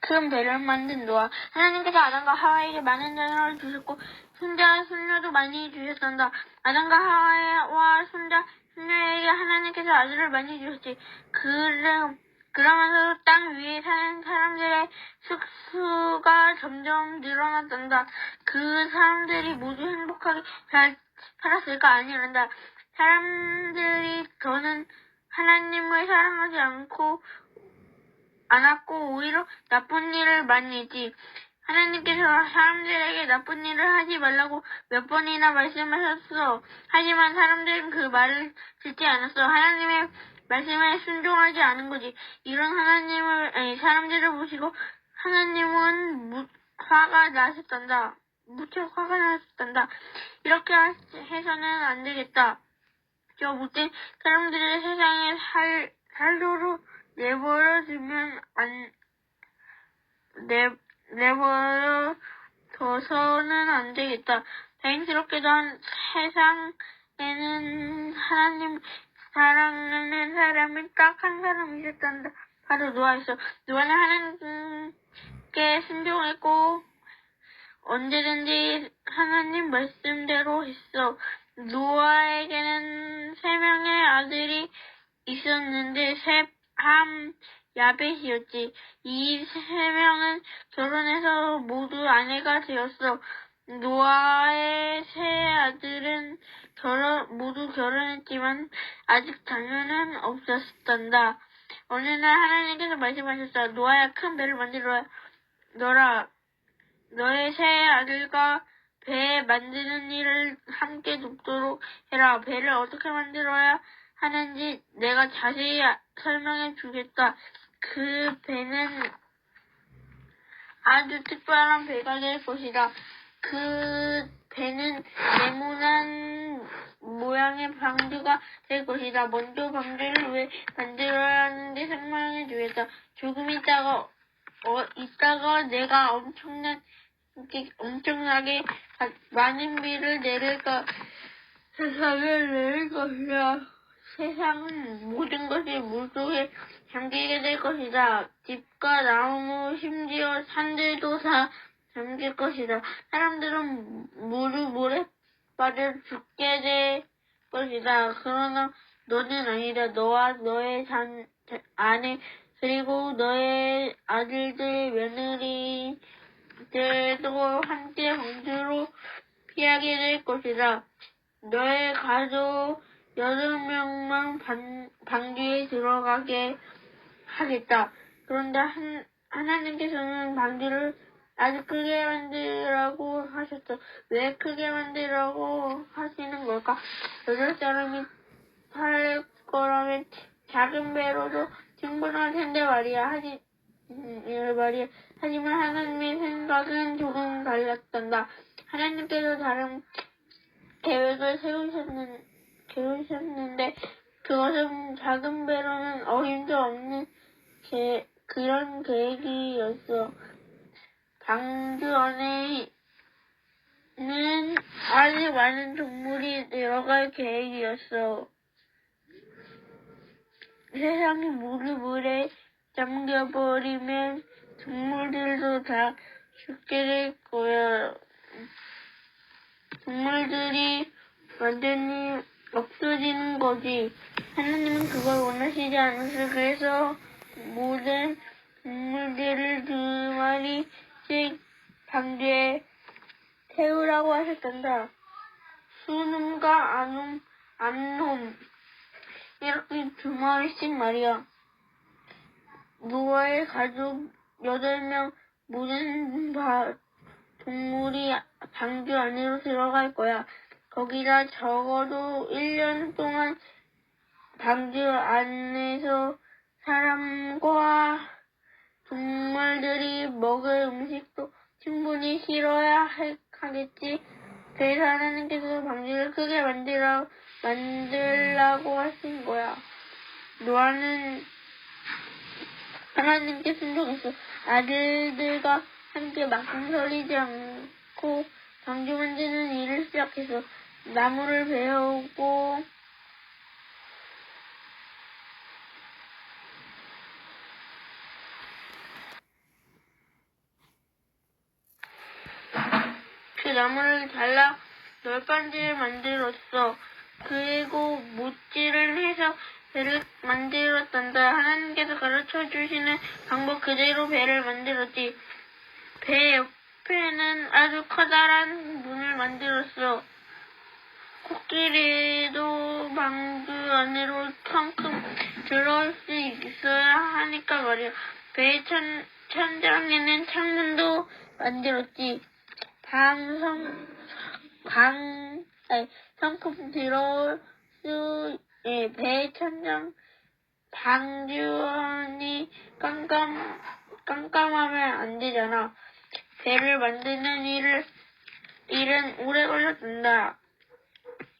큰 배를 만든 노아. 하나님께서 아담과 하와에게 많은 자녀를 주셨고 손자, 손녀도 많이 주셨단다. 아담과 하와와 손자, 손녀에게 하나님께서 아들을 많이 주셨지. 그러면서 땅 위에 사는 사람들의 숙수가 점점 늘어났단다. 그 사람들이 모두 행복하게 잘 살았을까? 아니란다. 사람들이 더는 하나님을 사랑하지 않았고 오히려 나쁜 일을 많이 했지. 하나님께서 사람들에게 나쁜 일을 하지 말라고 몇 번이나 말씀하셨어. 하지만 사람들은 그 말을 듣지 않았어. 하나님의 말씀에 순종하지 않은 거지. 이런 사람들을 보시고 하나님은 화가 나셨단다. 무척 화가 나셨단다. 이렇게 해서는 안 되겠다. 저 못된 사람들을 세상에 살도록 내버려 둬서는 안 되겠다. 다행스럽게도 세상에는 하나님 사랑하는 사람이 딱 한 사람 있었단다. 바로 노아였어. 노아는 하나님께 순종했고 언제든지 하나님 말씀대로 했어. 노아에게는 3명의 아들이 있었는데 셈, 야벳이었지. 이 3명은 결혼해서 모두 아내가 되었어. 노아의 3아들은 모두 결혼했지만 아직 자녀는 없었단다. 어느 날 하나님께서 말씀하셨어. 노아야, 큰 배를 만들어라. 너의 3아들과 배 만드는 일을 함께 돕도록 해라. 배를 어떻게 만들어야 하는지 내가 자세히 설명해 주겠다. 그 배는 아주 특별한 배가 될 것이다. 그 배는 네모난 모양의 방주가 될 것이다. 먼저 방주를 왜 만들어야 하는지 설명해 주겠다. 조금 있다가 내가 엄청나게 많은 비를 내릴 것이다. 세상은 모든 것이 물속에 잠기게 될 것이다. 집과 나무, 심지어 산들도 다 잠길 것이다. 사람들은 모두 모래바다에 죽게 될 것이다. 그러나 너는 아니다. 너와 너의 아내 그리고 너의 아들들, 며느리들도 함께 방주로 피하게 될 것이다. 너의 가족 8명만 방주에 들어가게 하겠다. 그런데 하나님께서는 방주를 아주 크게 만들라고 하셨어. 왜 크게 만들라고 하시는 걸까? 8사람이 살 거라면 작은 배로도 충분할 텐데 말이야. 하지만 하나님의 생각은 조금 달랐단다. 하나님께서 다른 계획을 세우셨는데 그것은 작은 배로는 어림도 없는 그런 계획이었어. 방주 안에는 아주 많은 동물이 들어갈 계획이었어. 세상이 모두 물에 잠겨버리면 동물들도 다 죽게 될 거야. 동물들이 완전히 없어지는 거지. 하나님은 그걸 원하시지 않았어. 그래서 모든 동물들을 2마리씩 방주에 태우라고 하셨단다. 순놈과 암놈 이렇게 2마리씩 말이야. 노아의 가족 8명 모든 동물이 방주 안으로 들어갈 거야. 거기다 적어도 1년 동안 방주 안에서 사람과 동물들이 먹을 음식도 충분히 실어야 하겠지. 그래서 하나님께서 방주를 크게 만들라고 하신 거야. 노아는 하나님께 순종했어. 아들들과 함께 망설이지 않고 방주 만드는 일을 시작했어. 나무를 베어오고 나무를 잘라 널빤지를 만들었어. 그리고 못질을 해서 배를 만들었단다. 하나님께서 가르쳐 주시는 방법 그대로 배를 만들었지. 배 옆에는 아주 커다란 문을 만들었어. 코끼리도 방주 안으로 텅텅 들어올 수 있어야 하니까 말이야. 배의 천장에는 창문도 만들었지. 성큼 들어올 수, 배의 천장, 방주원이 깜깜하면 안 되잖아. 배를 만드는 일은 오래 걸렸단다.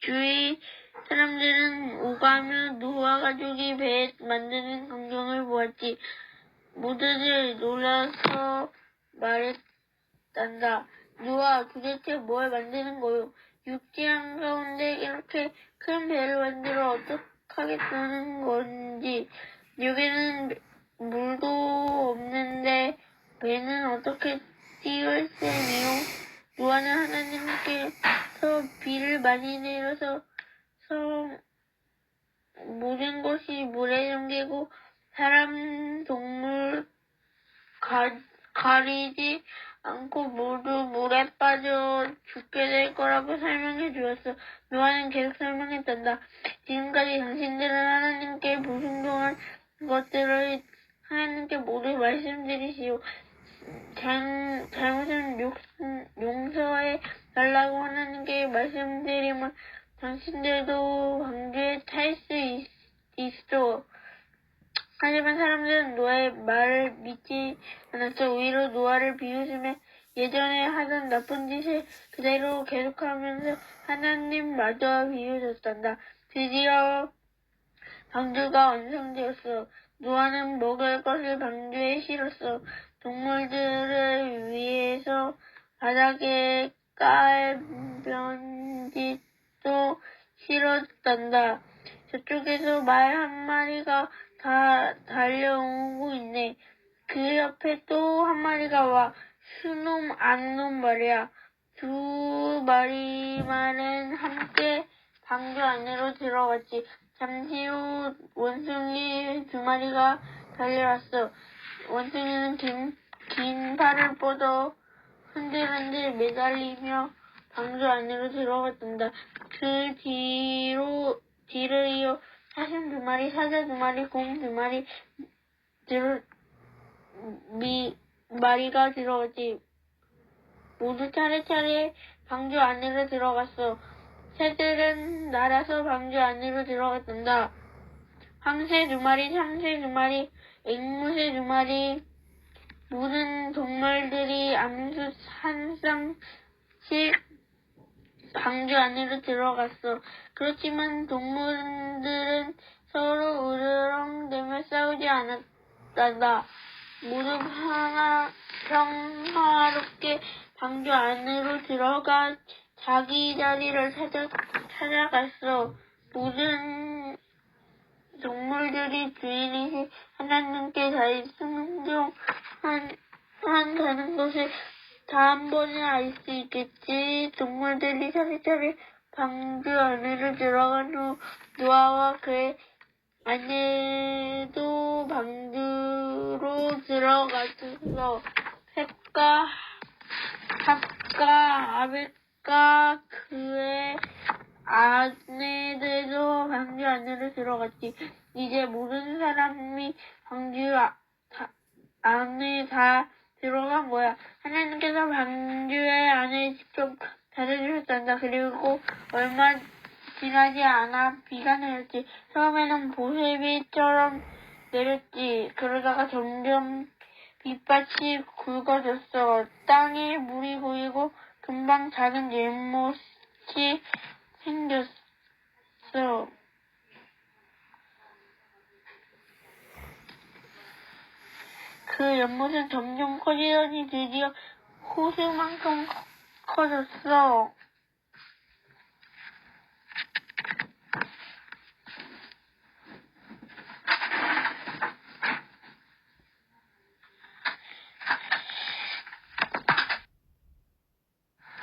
주위 사람들은 오가며 노아 가족이 배 만드는 광경을 보았지. 모두들 놀라서 말했단다. 노아, 도대체 뭘 만드는 거요? 육지 한가운데 이렇게 큰 배를 만들어 어떡하겠다는 건지. 여기는 물도 없는데 배는 어떻게 띄울 셈이요? 노아는 하나님께서 비를 많이 내려서 모든 것이 물에 잠기고 사람, 동물 가리지 않고 모두 물에 빠져 죽게 될 거라고 설명해 주었어. 노아는 계속 설명했단다. 지금까지 당신들은 하나님께 불순종한 것들을 하나님께 모두 말씀드리시오. 잘못은 용서해 달라고 하나님께 말씀드리면 당신들도 방주에 탈 수 있어. 하지만 사람들은 노아의 말을 믿지 않았어. 오히려 노아를 비웃으며 예전에 하던 나쁜 짓을 그대로 계속하면서 하나님마저 비웃었단다. 드디어 방주가 완성되었어. 노아는 먹을 것을 방주에 실었어. 동물들을 위해서 바닥에 깔 변짓도 실었단다. 저쪽에서 말 한 마리가 다 달려오고 있네. 그 옆에 또 한 마리가 와. 수놈, 악놈 말이야. 두 마리 말은 함께 방주 안으로 들어갔지. 잠시 후 원숭이 두 마리가 달려왔어. 원숭이는 긴 팔을 뻗어 흔들흔들 매달리며 방주 안으로 들어갔단다. 그 뒤를 이어 사슴 두 마리, 사자 두 마리, 곰 두 마리가 들어갔지. 모두 차례차례 방주 안으로 들어갔어. 새들은 날아서 방주 안으로 들어갔단다. 황새 두 마리, 참새 두 마리, 앵무새 두 마리, 모든 동물들이 암수 한 쌍씩 방주 안으로 들어갔어. 그렇지만 동물들은 서로 으르렁대며 싸우지 않았단다. 모두 평화롭게 방주 안으로 들어가 자기 자리를 찾아갔어. 모든 동물들이 주인이신 하나님께 잘 순종한다는 것을 다 한 번에 알 수 있겠지. 동물들이 차례차례 방주 안으로 들어간 후 노아와 그의 아내도 방주로 들어갔어. 셋과 합과 아벨과 그의 아내들도 방주 안으로 들어갔지. 이제 모든 사람이 방주 안에 다 들어간 거야. 하나님께서 방주의 안을 직접 닫아주셨단다. 그리고 얼마 지나지 않아 비가 내렸지. 처음에는 보슬비처럼 내렸지. 그러다가 점점 빗밭이 굵어졌어. 땅에 물이 고이고 금방 작은 연못이 생겼어. 그 연못은 점점 커지더니 드디어 호수만큼 커졌어.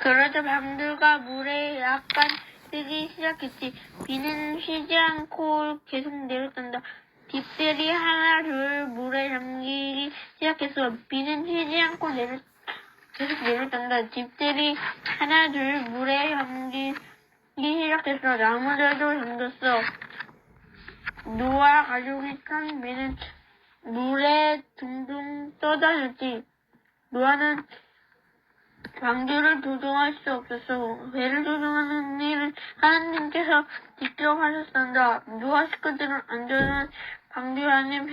그러자 방들과 물에 약간 뜨기 시작했지. 비는 쉬지 않고 계속 내렸단다. 집들이 하나 둘 물에 잠기기 시작했어. 비는 쉬지 않고 계속 내렸단다. 집들이 하나 둘 물에 잠기기 시작했어. 나무들도 잠겼어. 노아 가족이 탄 배는 물에 둥둥 떠다녔지. 노아는 방주를 조종할 수 없었어. 배를 조종하는 일은 하나님께서 직접 하셨단다. 노아 식구들은 안전한 방주 안에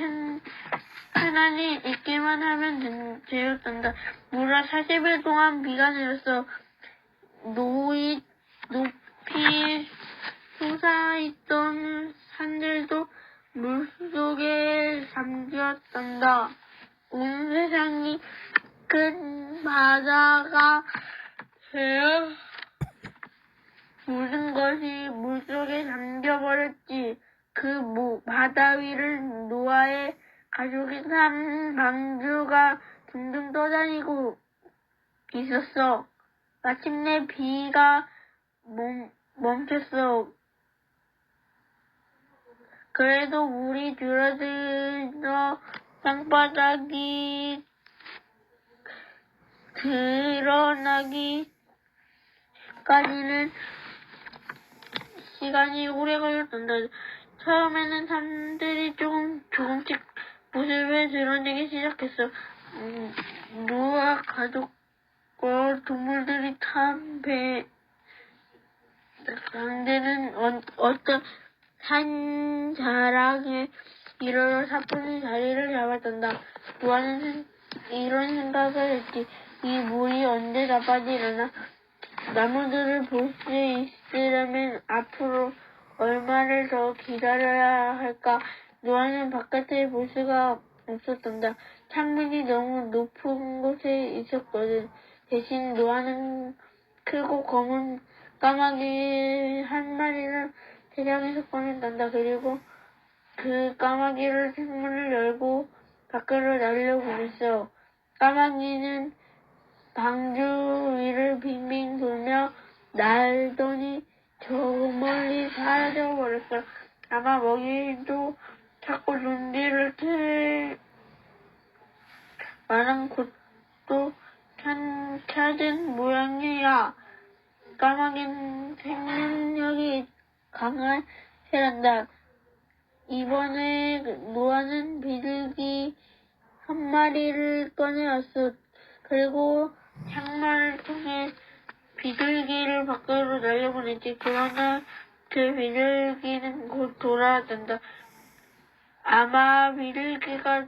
편안히 있기만 하면 되었단다. 무려 40일 동안 비가 내렸어. 높이 솟아있던 산들도 물속에 잠겼단다. 온 세상이 큰 바다가 되어 모든 것이 물속에 잠겨버렸지. 그 바다 위를 노아의 가족이 탄 방주가 둥둥 떠다니고 있었어. 마침내 비가 멈췄어. 그래도 물이 줄어들어 땅바닥이 드러나기까지는 시간이 오래 걸렸단다. 처음에는 사람들이 조금씩 모습을 드러내기 시작했어. 노아 가족과 동물들이 탄 배들은 어떤 산 자락에 이르러 사뿐히 자리를 잡았단다. 노아는 이런 생각을 했지. 이 물이 언제 다 빠지려나? 나무들을 볼 수 있으려면 앞으로 얼마를 더 기다려야 할까? 노아는 바깥을 볼 수가 없었단다. 창문이 너무 높은 곳에 있었거든. 대신 노아는 크고 검은 까마귀 한 마리를 대장에서 꺼낸단다. 그리고 그 까마귀를 창문을 열고 밖으로 날려보냈어. 까마귀는 방주 위를 빙빙 돌며 날더니 저 멀리 사라져버렸어. 아마 먹이도 찾고 준비를 틀 만한 곳도 찾은 모양이야. 까마귀는 생명력이 강한 새란다. 이번에 노아는 비둘기 한 마리를 꺼내왔어. 그리고 창문을 통해 비둘기를 밖으로 날려보냈지. 그러나 그 비둘기는 곧 돌아왔단다. 아마 비둘기가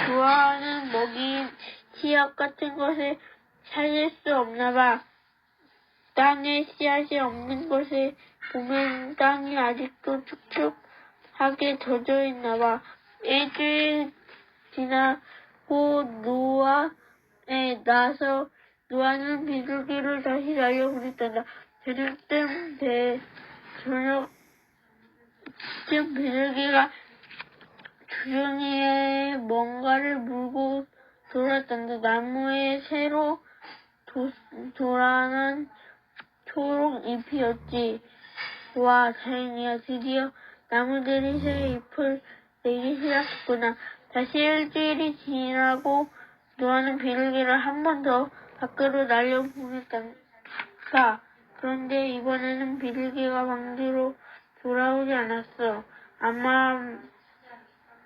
좋아하는 먹이인 씨앗 같은 것을 찾을 수 없나 봐. 땅에 씨앗이 없는 곳에 보면 땅이 아직도 축축하게 젖어 있나 봐. 일주일 지나고 노아에 나서 노아는 비둘기를 다시 날려보냈단다. 저녁쯤 비둘기가 주둥이에 뭔가를 물고 돌았단다. 나무에 새로 돌아난 초록 잎이었지. 와, 다행이야. 드디어 나무들이 새 잎을 내기 시작했구나. 다시 일주일이 지나고 노아는 비둘기를 한 번 더 밖으로 날려보냈다. 그런데 이번에는 비둘기가 방주로 돌아오지 않았어. 아마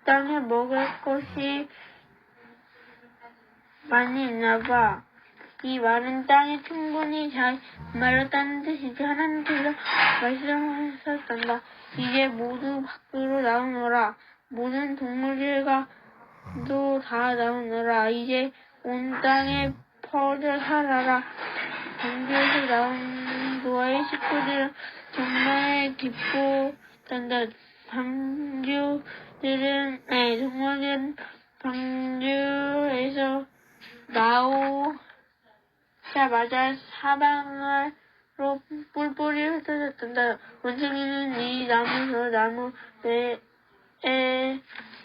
땅에 먹을 것이 많이 있나 봐. 이 마른 땅이 충분히 잘 마렸다는 뜻이지. 하나님께서 말씀하셨단다. 이제 모두 밖으로 나오너라. 모든 동물들과 도 다 나오너라. 이제 온 땅에 퍼져 살아라. 방주에서 나온 노아의 식구들은 정말 기쁘단다. 동물들은 방주에서 나오자마자 사방으로 뿔뿔이 흩어졌단다. 원숭이는 이 나무 저 나무에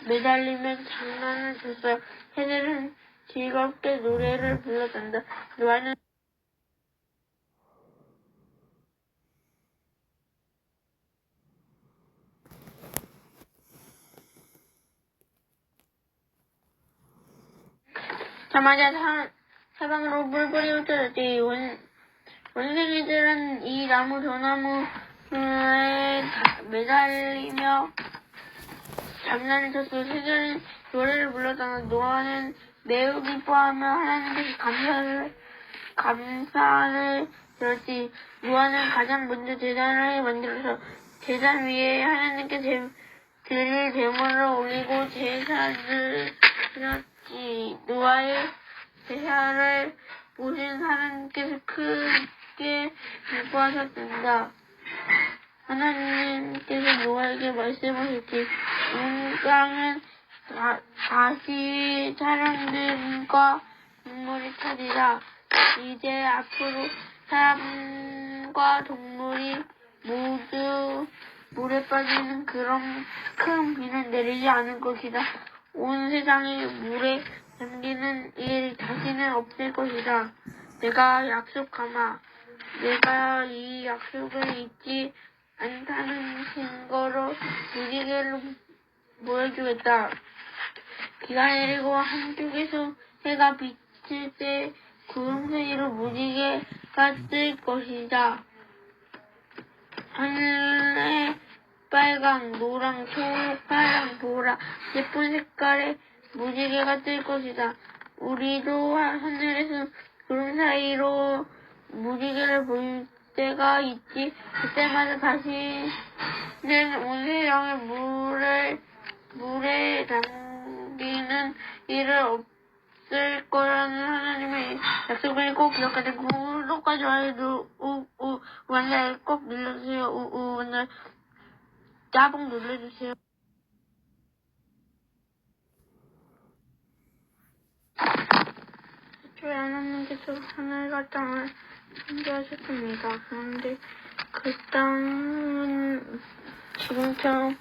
매달리면 장난을 쳤어. 새들은 즐겁게 노래를 불렀단다. 노아는 자마자 사방으로 뿔뿔이 흩어졌지. 원숭이들은 이 나무 저 나무에 매달리며 장난을 쳤어. 새들은 노래를 불렀다. 노아는 매우 기뻐하며 하나님께서 감사를 들었지. 노아는 가장 먼저 제단을 만들어서 제단 위에 하나님께 드릴 제물을 올리고 제사를 드렸지. 노아의 제사를 보신 하나님께서 크게 기뻐하셨습니다. 하나님께서 노아에게 말씀하셨지. 온 땅은 다시 사람들과 동물이 차지라. 이제 앞으로 사람과 동물이 모두 물에 빠지는 그런 큰 비는 내리지 않을 것이다. 온 세상이 물에 잠기는 일 다시는 없을 것이다. 내가 약속하마. 내가 이 약속을 잊지 않다는 증거로 무지개를 보여주겠다. 비가 내리고 한쪽에서 해가 비칠 때 구름 사이로 무지개가 뜰 것이다. 하늘에 빨강, 노랑, 파랑, 보라, 예쁜 색깔의 무지개가 뜰 것이다. 우리도 하늘에서 구름 사이로 무지개를 볼 때가 있지. 그때마다 다시는 온 세상을 물에 잠기는 일은 없을 거라는 하나님의 약속을 꼭 기억하세요. 구독과 좋아요 완날 꼭 눌러주세요. 완날 따봉 눌러주세요. 애초에 하나님께서 하늘과 땅을 창조하셨습니다. 그런데 그 땅은 지금처럼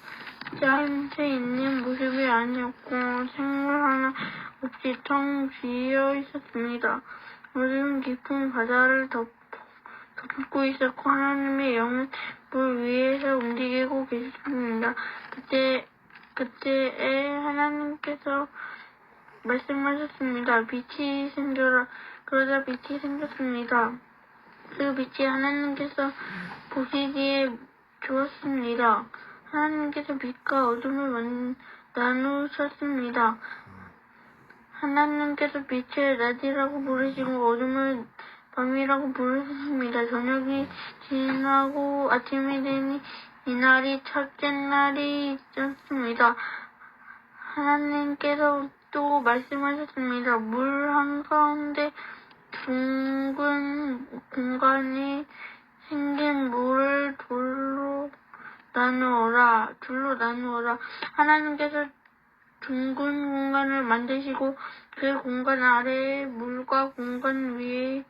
현재 있는 모습이 아니었고 생물 하나 없이 텅 비어 있었습니다. 물은 깊은 바다를 덮고 있었고 하나님의 영은 물 위에서 움직이고 계셨습니다. 그때에 하나님께서 말씀하셨습니다. 빛이 생겨라. 그러자 빛이 생겼습니다. 그 빛이 하나님께서 보시기에 좋았습니다. 하나님께서 빛과 어둠을 나누셨습니다. 하나님께서 빛을 낮이라고 부르시고 어둠을 밤이라고 부르셨습니다. 저녁이 지나고 아침이 되니 이날이 첫째 날이 있었습니다. 하나님께서 또 말씀하셨습니다. 물 한가운데 둥근 공간이 생긴 물을 둘로 나누어라. 하나님께서 둥근 공간을 만드시고 그 공간 아래에 물과 공간 위에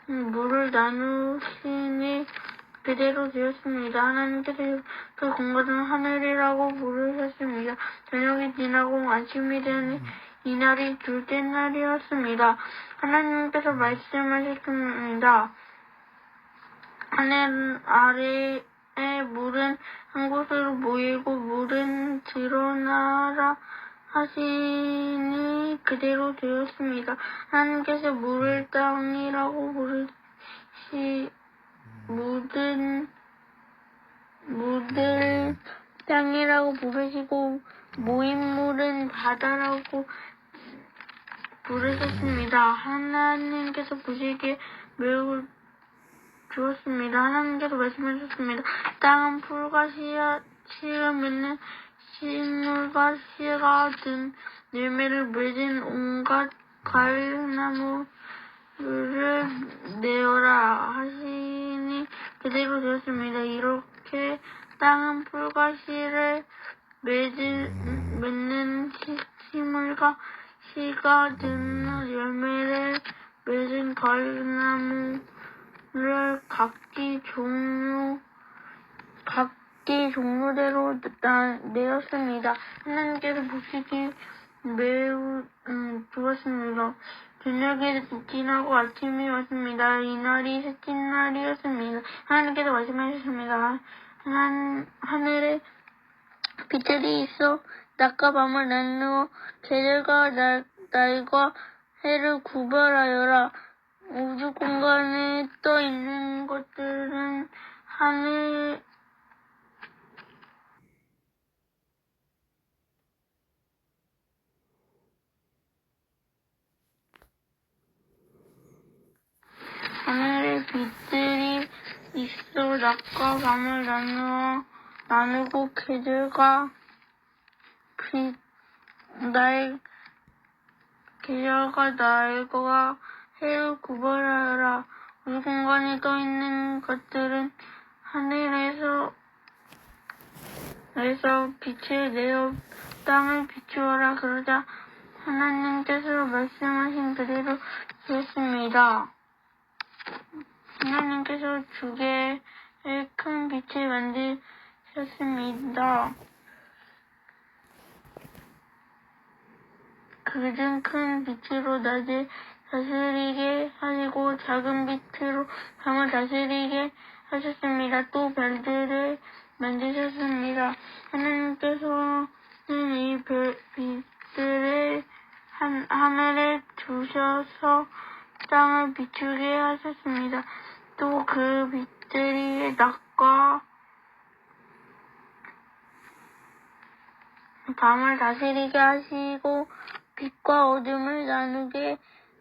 물을 나누시니 그대로 되었습니다. 하나님께서 그 공간을 하늘이라고 부르셨습니다. 저녁이 지나고 아침이 되니 이날이 둘째 날이었습니다. 하나님께서 말씀하셨습니다. 하늘 아래의 물은 한 곳으로 모이고 물은 드러나라 하시니 그대로 되었습니다. 하나님께서 물을 땅이라고 물을 땅이라고 부르시고 모인 물은 바다라고 부르셨습니다. 하나님께서 보시기에 매우 좋았습니다. 하나님께서 말씀하셨습니다. 땅은 풀과 씨를 맺는 식물과 씨가 든 열매를 맺은 온갖 과일나무를 내어라 하시니 그대로 되었습니다. 이렇게 땅은 풀과 씨를 맺는 식물과 씨가 든 열매를 맺은 과일나무를 각기 종류대로 내었습니다. 하나님께서 보시기 매우 좋았습니다. 저녁이 지나고 아침이 왔습니다. 이날이 셋째 날이었습니다. 하나님께서 말씀하셨습니다. 하늘에 빛들이 있어 낮과 밤을 나누어 계절과 날과 해를 구별하여라. 우주 공간에 떠 있는 것들은 하늘에서 하늘에 빛들이 있어 낮과 밤을 나누고 계절과 날과 해를 구별하여라. 우주 공간에 떠 있는 것들은 하늘에서 빛을 내어 땅을 비추어라. 그러자 하나님께서 말씀하신 그대로 되었습니다. 하나님께서 주게에 큰 빛을 만드셨습니다. 그중 큰 빛으로 낮을 다스리게 하시고 작은 빛으로 밤을 다스리게 하셨습니다. 또 별들을 만드셨습니다. 하나님께서는 이 빛들을 하늘에 두셔서 땅을 비추게 하셨습니다. 또 그 빛들이 낮과 밤을 다스리게 하시고 빛과 어둠을 나누게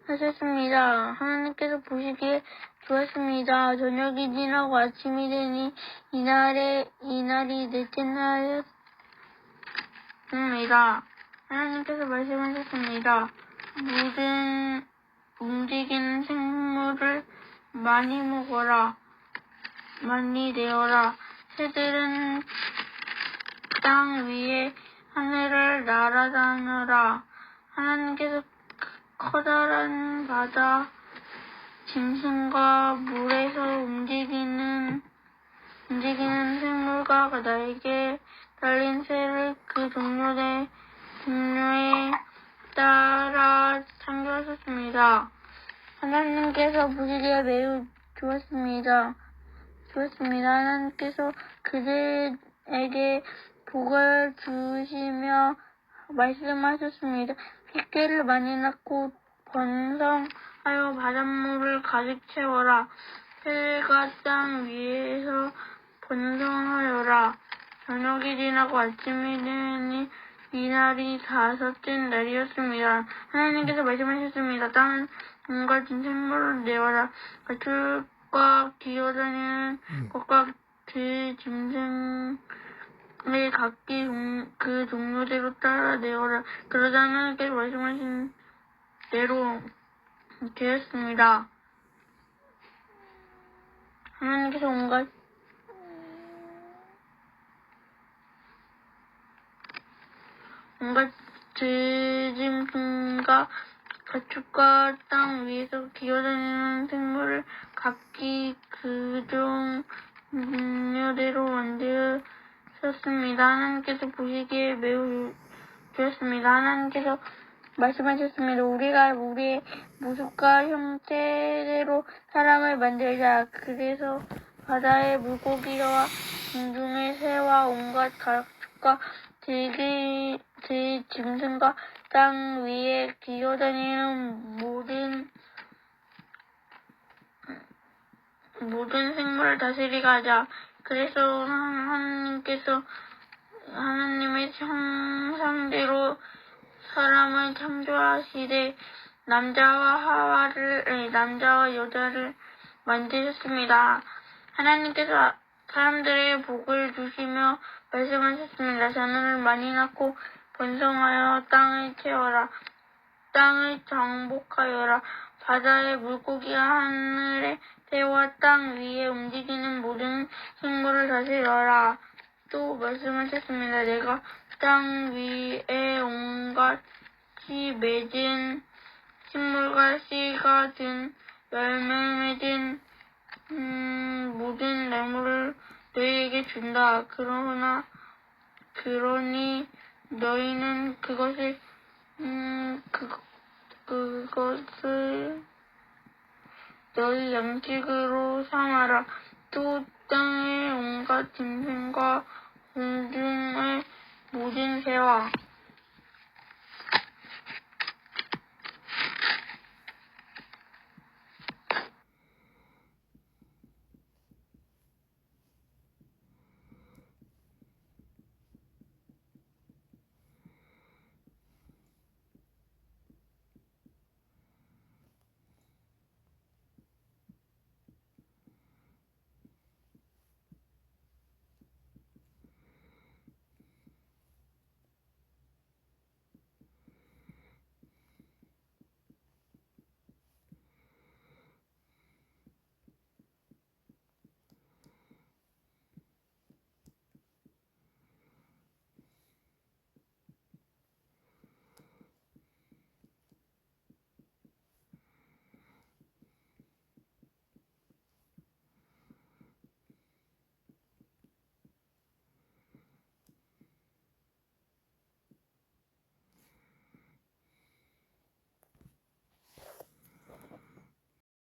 하셨습니다. 하나님께서 보시기에 좋았습니다. 저녁이 지나고 아침이 되니 이날이 넷째 날이었습니다. 하나님께서 말씀하셨습니다. 모든 움직이는 생물을 많이 먹어라. 많이 내어라. 새들은 땅 위에 하늘을 날아다녀라. 하나님께서 커다란 바다 짐승과 물에서 움직이는 생물과 날개 달린 새를 그 종류에 따라 창조하셨습니다. 하나님께서 보시기에 매우 좋았습니다. 하나님께서 그들에게 복을 주시며 말씀하셨습니다. 새끼를 많이 낳고 번성하여 바닷물을 가득 채워라. 새가 땅 위에서 번성하여라. 저녁이 지나고 아침이 되니 이날이 다섯째 날이었습니다. 하나님께서 말씀하셨습니다. 땅은 온갖 생물을 내어라. 가축과 기어다니는 것과 그 짐승을 각기 그 종류대로 따라 내어라. 그러자 하나님께서 말씀하신 대로 되었습니다. 하나님께서 온갖 짐승과 가축과 땅 위에서 기어다니는 생물을 각기 그 종류대로 만드셨습니다. 하나님께서 보시기에 매우 좋았습니다. 하나님께서 말씀하셨습니다. 우리가 우리의 모습과 형태대로 사람을 만들자. 그래서 바다의 물고기와 공중의 새와 온갖 가축과 짐승과 땅 위에 기어다니는 모든 생물을 다스리게 하자. 그래서 하나님께서 하나님의 형상대로 사람을 창조하시되 남자와 여자를 만드셨습니다. 하나님께서 사람들에게 복을 주시며 말씀하셨습니다. 자녀를 많이 낳고 번성하여 땅을 채워라. 땅을 정복하여라. 바다의 물고기와 하늘의 새와 땅 위에 움직이는 모든 생물을 다스려라. 또 말씀하셨습니다. 내가 땅 위에 온갖 씨 맺은 식물과 씨가 든 열매 맺은 모든 나무를 너희에게 준다. 그러니 너희는 그것을 너희 양식으로 삼아라. 또 땅의 온갖 짐승과 공중의 모든 새와